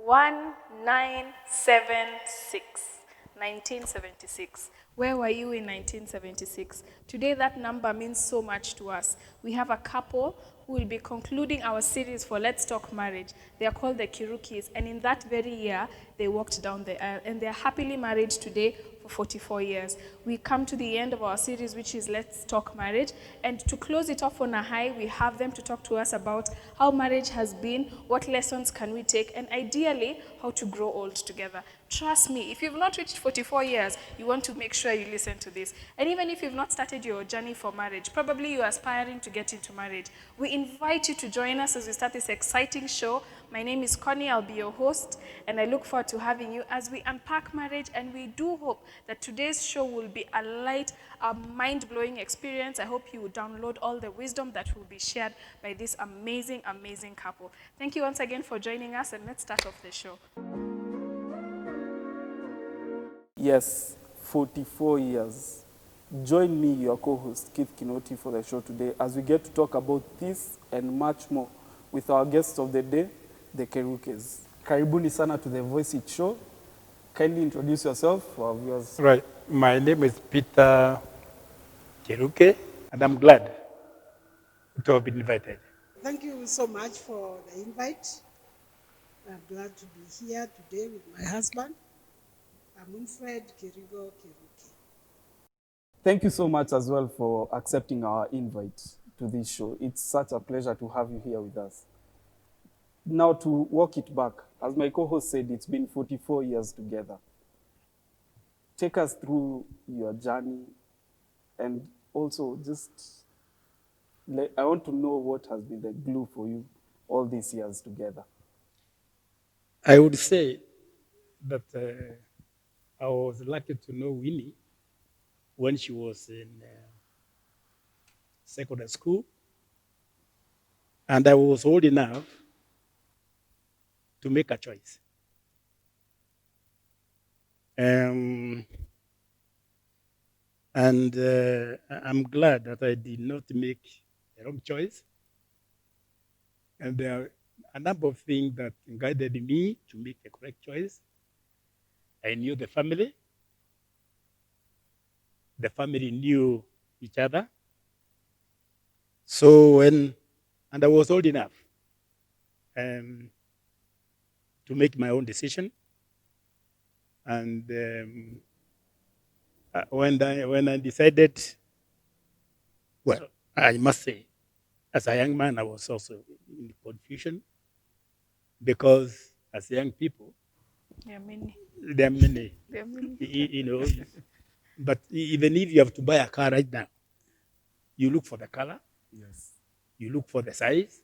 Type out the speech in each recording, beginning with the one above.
1976. 1976. Where were you in 1976? Today, that number means so much to us. We have a couple who will be concluding our series for Let's Talk Marriage. They are called the Kirukis, and in that very year, they walked down the aisle, and they are happily married today for 44 years. We come to the end of our series, which is Let's Talk Marriage, and to close it off on a high, we have them to talk to us about how marriage has been, what lessons can we take, and ideally, how to grow old together. Trust me, if you've not reached 44 years, you want to make sure you listen to this. And even if you've not started your journey for marriage, probably you're aspiring to get into marriage, we invite you to join us as we start this exciting show. My name is Connie, I'll be your host, and I look forward to having you as we unpack marriage, and we do hope that today's show will be a light, a mind-blowing experience. I hope you will download all the wisdom that will be shared by this amazing, amazing couple. Thank you once again for joining us, and let's start off the show. Yes, 44 years. Join me, your co-host, Keith Kinoti, for the show today as we get to talk about this and much more with our guests of the day, the Kerukes. Karibuni sana to the Voice It Show. Kindly introduce yourself for our viewers. Right. My name is Peter Keruke, and I'm glad to have been invited. Thank you so much for the invite. I'm glad to be here today with my husband. I'm Winfred Kirigo Kiruke. Thank you so much as well for accepting our invite to this show. It's such a pleasure to have you here with us. Now, to walk it back, as my co-host said, it's been 44 years together. Take us through your journey, and also I want to know what has been the glue for you all these years together. I would say that I was lucky to know Winnie when she was in secondary school, and I was old enough to make a choice. And I'm glad that I did not make the wrong choice. And there are a number of things that guided me to make the correct choice. I knew the family knew each other. So and I was old enough to make my own decision. And when I decided, well, I must say, as a young man, I was also in confusion because as young people, There are many. there are many, There are many. you know. But even if you have to buy a car right now, you look for the color, Yes. you look for the size,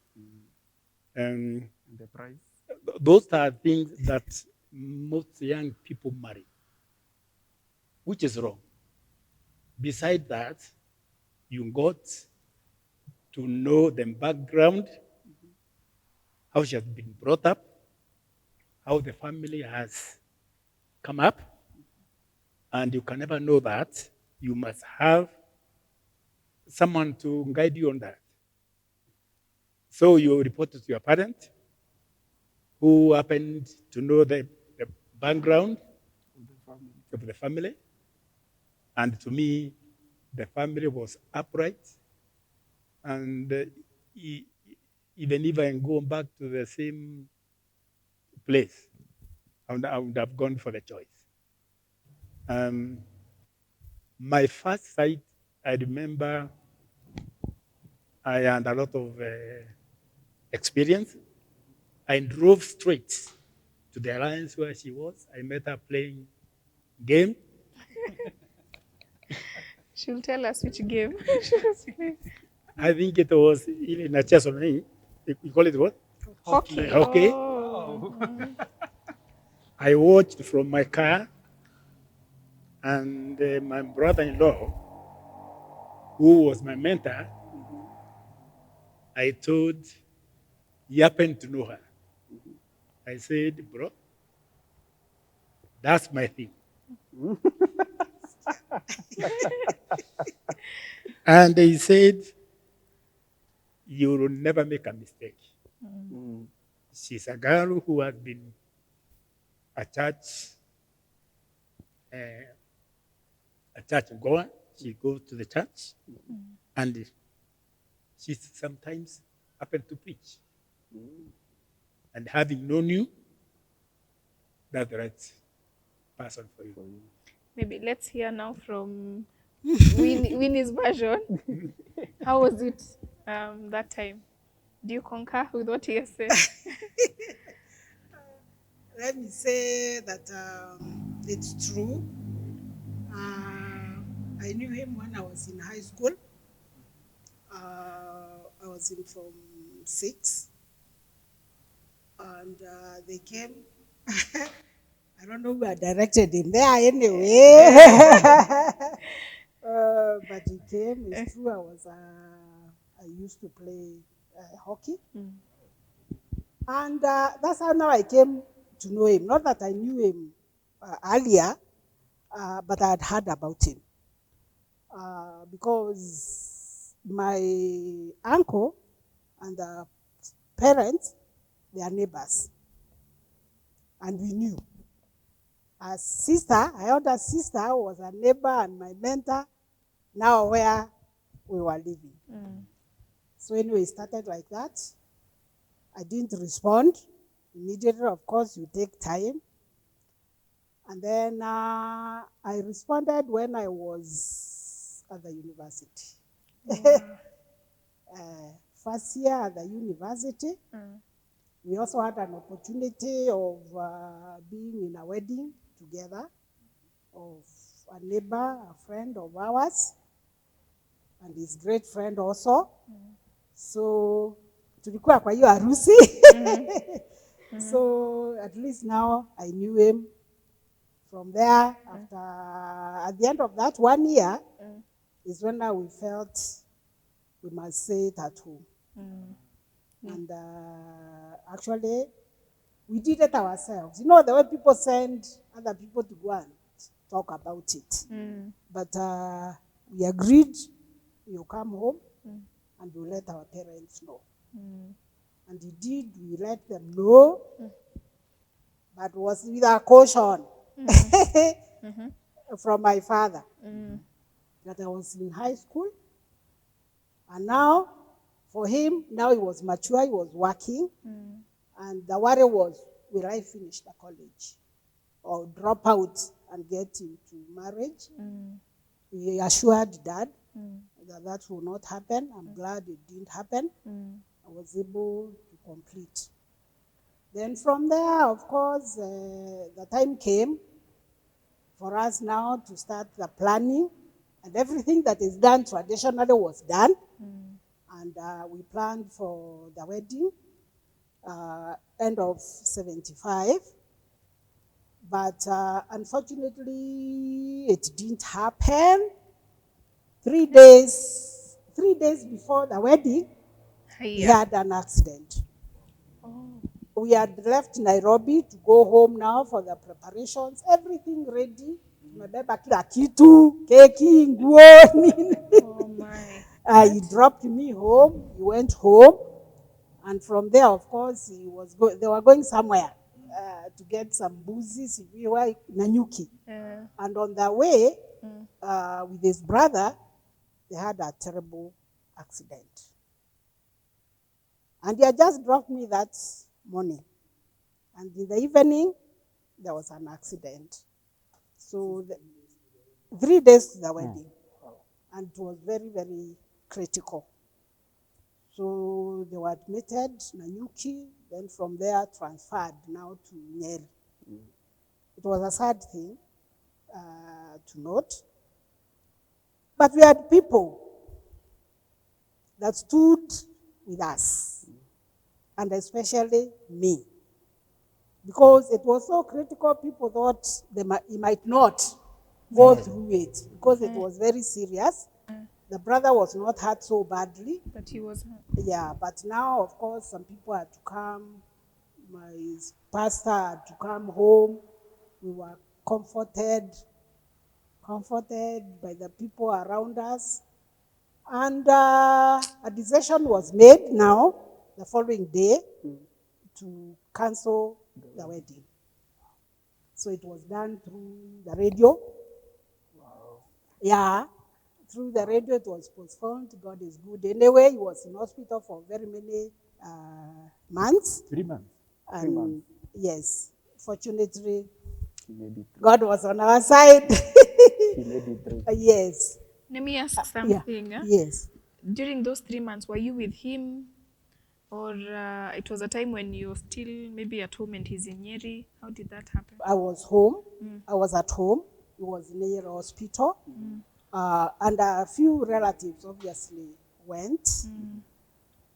And the price? those are things that most young people marry, which is wrong. Besides that, you got to know the background, how she has been brought up, how the family has come up, and you can never know that. You must have someone to guide you on that. So you report it to your parent, who happened to know the background of the family. And to me, the family was upright. And even if I go back to the same place, I would have gone for the choice. My first sight, I remember I had a lot of experience. I drove straight to the alliance where she was. I met her playing game. She'll tell us which game. I think it was in a chess on me. You call it what? Hockey. Hockey. Oh. I watched from my car, and my brother-in-law, who was my mentor, I told, he happened to know her. I said, bro, that's my thing. And he said, you will never make a mistake. She's a girl who has been a church goer. She goes to the church, and she sometimes happens to preach. And having known you, that's the right person for you. Maybe let's hear now from Winnie's version. How was it that time? Do you concur with what he has said? Let me say that it's true. I knew him when I was in high school. I was in Form 6. And they came. I don't know who I directed him there anyway. But he came. It's true. I used to play hockey. And that's how now I came to know him. Not that I knew him earlier, but I had heard about him. Because my uncle and the parents, they are neighbors. And we knew. A sister, my older sister, was a neighbor and my mentor, now where we were living. So anyway, it started like that. I didn't respond immediately. Of course, you take time. And then I responded when I was at the university. First year at the university. We also had an opportunity of being in a wedding together of a neighbor, a friend of ours, and his great friend also. So tulikuwa kwa hiyo harusi. So at least now I knew him. From there, at the end of that 1 year, is when we felt we must say it at home. And actually, we did it ourselves. You know, the way people send other people to go and talk about it. But we agreed, you come home, and we let our parents know. And indeed, we let them know, but was with a caution from my father that I was in high school. And now, for him, now he was mature, he was working. And the worry was, will I finish the college or drop out and get into marriage? He assured Dad that will not happen. I'm glad it didn't happen. I was able to complete. Then from there, of course, the time came for us now to start the planning. And everything that is done traditionally was done. And we planned for the wedding, end of 75. But unfortunately, it didn't happen. 3 days before the wedding, he had an accident. We had left Nairobi to go home now for the preparations, everything ready. Tumebeba kila kitu, keki, nguo, nini. Oh my. He dropped me home. He went home, and from there, of course, they were going somewhere to get some boozies. We were in Nanyuki, and on the way, with his brother, they had a terrible accident. And he had just dropped me that morning, and in the evening, there was an accident. So 3 days to the wedding, and it was very, very critical. So they were admitted, Nanyuki, then from there transferred now to Nyeri. It was a sad thing to note. But we had people that stood with us, and especially me. Because it was so critical, people thought he might not go through it, because it was very serious. The brother was not hurt so badly. But he was hurt. Yeah, but now, of course, some people had to come. My pastor had to come home. We were comforted by the people around us. And a decision was made now, the following day, to cancel the wedding. So it was done through the radio. Yeah, through the radio it was postponed. God is good. Anyway, he was in hospital for very many months. 3 months. And months. yes, fortunately, He made it through. God was on our side. He made it through. Yes. Let me ask Yeah. something. Yes. During those 3 months, were you with him? Or it was a time when you're still maybe at home and he's in Nyeri? How did that happen? I was home. I was at home. He was near the hospital. And a few relatives obviously went.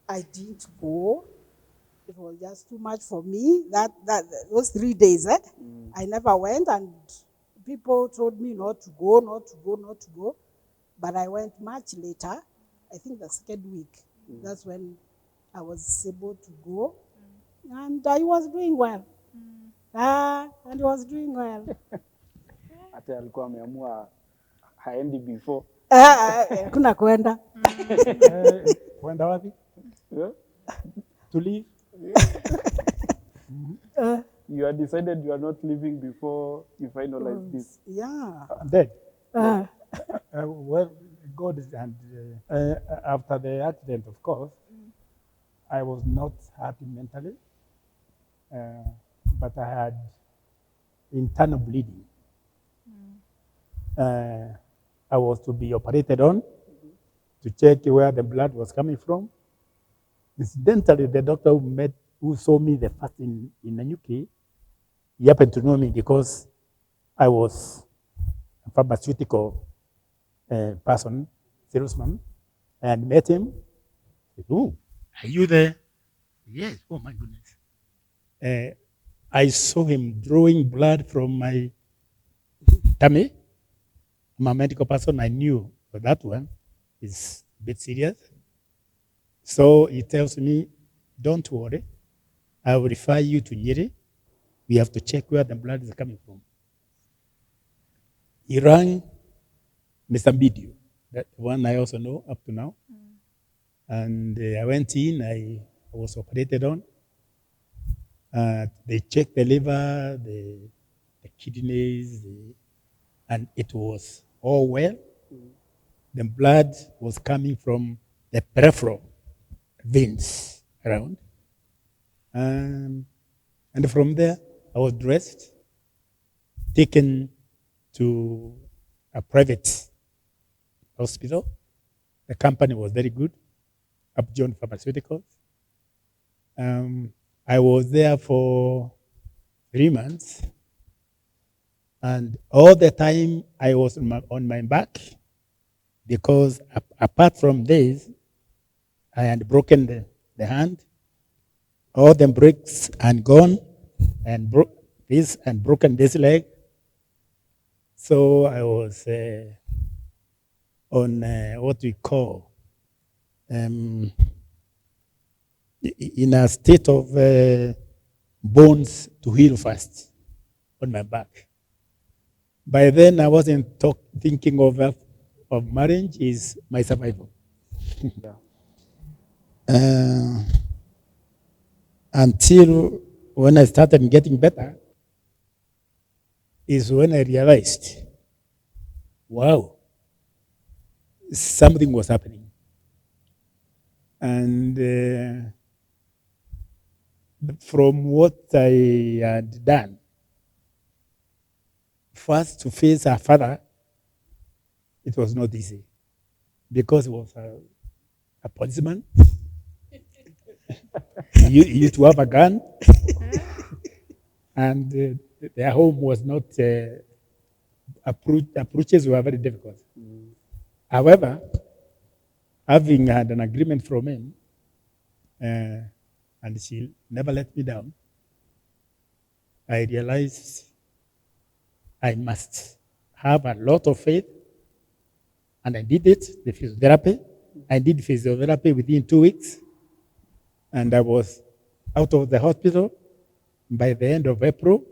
I didn't go. It was just too much for me. Those 3 days, I never went, and people told me not to go, not to go, not to go. But I went much later. I think the second week. That's when I was able to go, and I was doing well. And I was doing well. Hata alikuwa ameamua haendi before. Kuna kwenda. Kwenda wapi? Yeah? To leave? You had decided you are not leaving before you finalize this. Yeah. Dead. Well, God is, and after the accident, of course, I was not happy mentally, but I had internal bleeding. I was to be operated on to check where the blood was coming from. Incidentally, the doctor who saw me the first in Nanyuki, he happened to know me because I was a pharmaceutical person, salesman, and met him. He said, "Oh, are you there?" Yes. Oh my goodness. I saw him drawing blood from my tummy. I'm a medical person. I knew that one is a bit serious. So he tells me, "Don't worry. I will refer you to Nyeri. We have to check where the blood is coming from." He rang Mr. Bidio, that one I also know up to now. And I went in, I was operated on. They checked the liver, the kidneys, and it was all well. The blood was coming from the peripheral veins around. And from there, I was dressed, taken to a private hospital. The company was very good, Upjohn Pharmaceuticals. I was there for 3 months, and all the time I was on my back because apart from this, I had broken the hand. All the bricks and gone, and broken this leg. So I was on what we call in a state of bones to heal fast on my back. By then, I wasn't thinking of marriage is my survival. Until when I started getting better, is when I realized, wow, something was happening. And from what I had done, first to face our father, it was not easy because he was a policeman. He used to have a gun, and their home was not, approaches were very difficult. However, having had an agreement from him, and she never let me down, I realized I must have a lot of faith, and I did it, the physiotherapy. I did physiotherapy within 2 weeks, and I was out of the hospital by the end of April.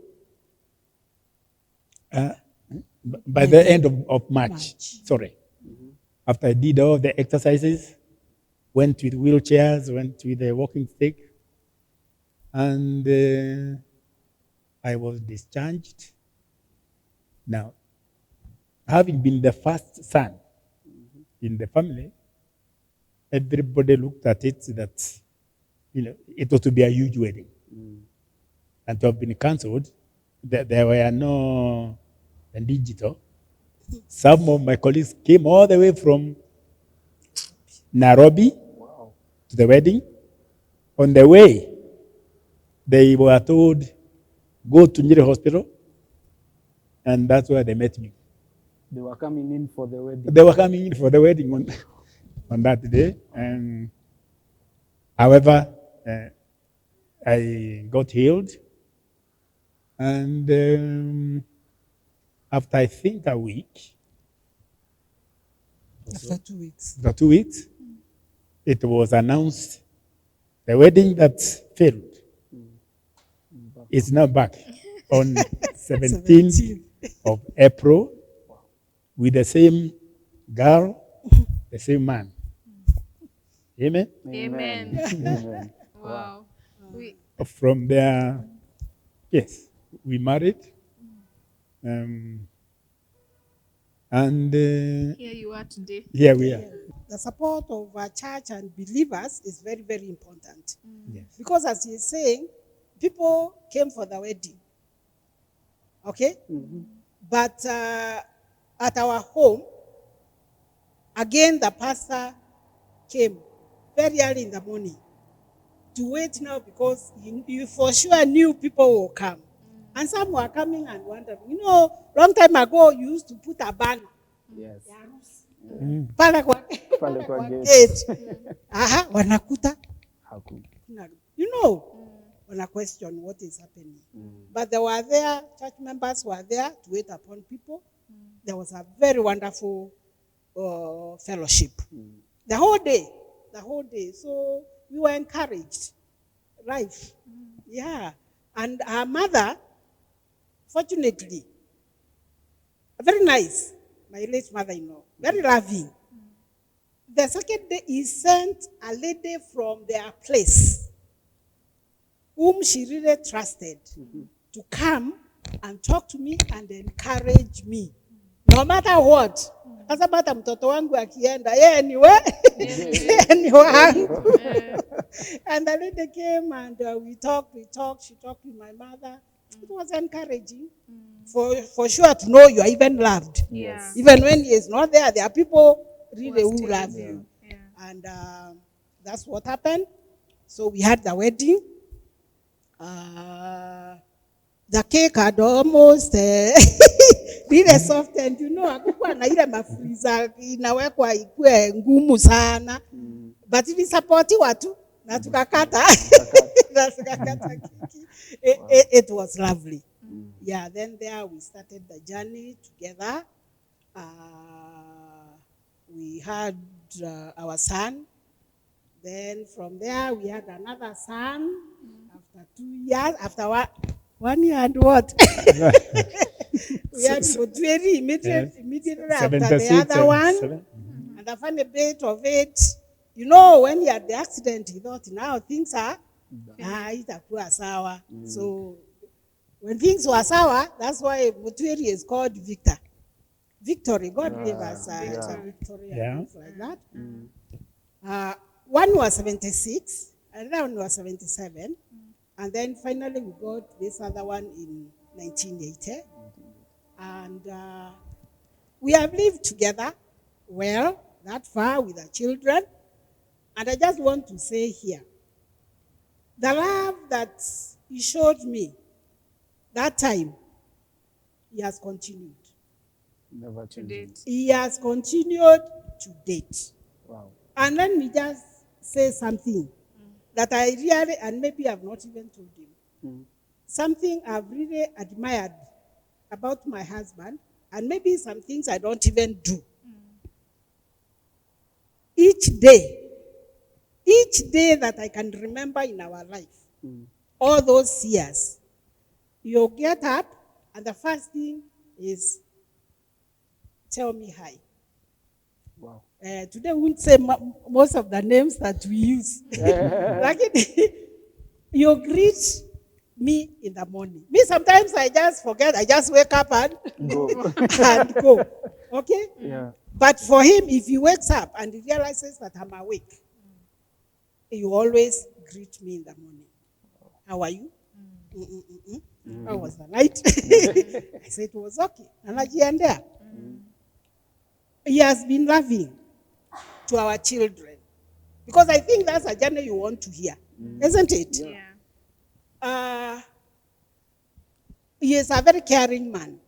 By the end of March. Sorry. After I did all the exercises, went with wheelchairs, went with a walking stick, and I was discharged Now, having been the first son in the family, everybody looked at it that, it was to be a huge wedding. And to have been cancelled, there were no digital. Some of my colleagues came all the way from Nairobi to the wedding. On the way, they were told, go to Nyeri Hospital, and that's where they met me. They were coming in for the wedding. They were coming in for the wedding on that day. And however, I got healed. And after, I think, a week, After 2 weeks. after 2 weeks, it was announced the wedding that failed is now back on 17th of April with the same girl, the same man. Amen. Amen. Amen. Wow. We, From there, yes, we married. And here you are today. here we are. The support of our church and believers is very, very important. Yes. Because as he's saying, people came for the wedding. Okay? But at our home, again, the pastor came very early in the morning to wait now because you for sure knew people will come. And some were coming and wondering. Long time ago, you used to put a banner. Yes. Pale kwa Pale kwa gate. gate. Aha, wanakuta. Hakuna. Wana question what is happening. But they were there, church members were there to wait upon people. There was a very wonderful fellowship. The whole day. So we were encouraged. Life. Yeah. And our mother, fortunately, very nice, my late mother-in-law, very loving. The second day, he sent a lady from their place, whom she really trusted, to come and talk to me and encourage me. No matter what. Hasa hata mtoto wangu akienda, anyway. And the lady came and we talked. She talked with my mother. It was encouraging. For sure to know you are even loved. Yeah. Even when he is not there, there are people really who love you. Yeah. And that's what happened. So we had the wedding. The cake had almost really soft, and hakukuwa na ile mafriza inawekwa ikue ngumu sana. But ilisupportiwa tu na tukakata. It was lovely. Yeah, then there we started the journey together. We had our son. Then from there we had another son. After 2 years, after 1 year and what? We had Mutweri immediately after the other one. And the funny bit of it, when he had the accident, he thought, now things are itakuwa sawa. So when things were sour, that's why Mutweri is called Victor. Victory. God gave us a victory and things like that. One was 76, another one was 77. And then finally we got this other one in 1980. And we have lived together well, that far with our children. And I just want to say here, the love that he showed me that time, he has continued. Never To changed. date. He has continued to date. Wow. And let me just say something that I really, and maybe I've not even told him, something I've really admired about my husband, and maybe some things I don't even do. Each day that I can remember in our life, all those years, you get up, and the first thing is, tell me hi. Wow. Today we won't say most of the names that we use. Like you greet me in the morning. Me, sometimes I just forget. I just wake up and Go. and go. Okay? Yeah. But for him, if he wakes up and he realizes that I'm awake, he always greet me in the morning. How are you? How was the night? I said it was okay. Anajiendea. He has been loving to our children. Because I think that's a journey you want to hear, isn't it? Yeah. He is a very caring man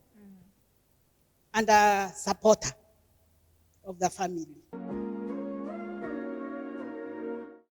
and a supporter of the family.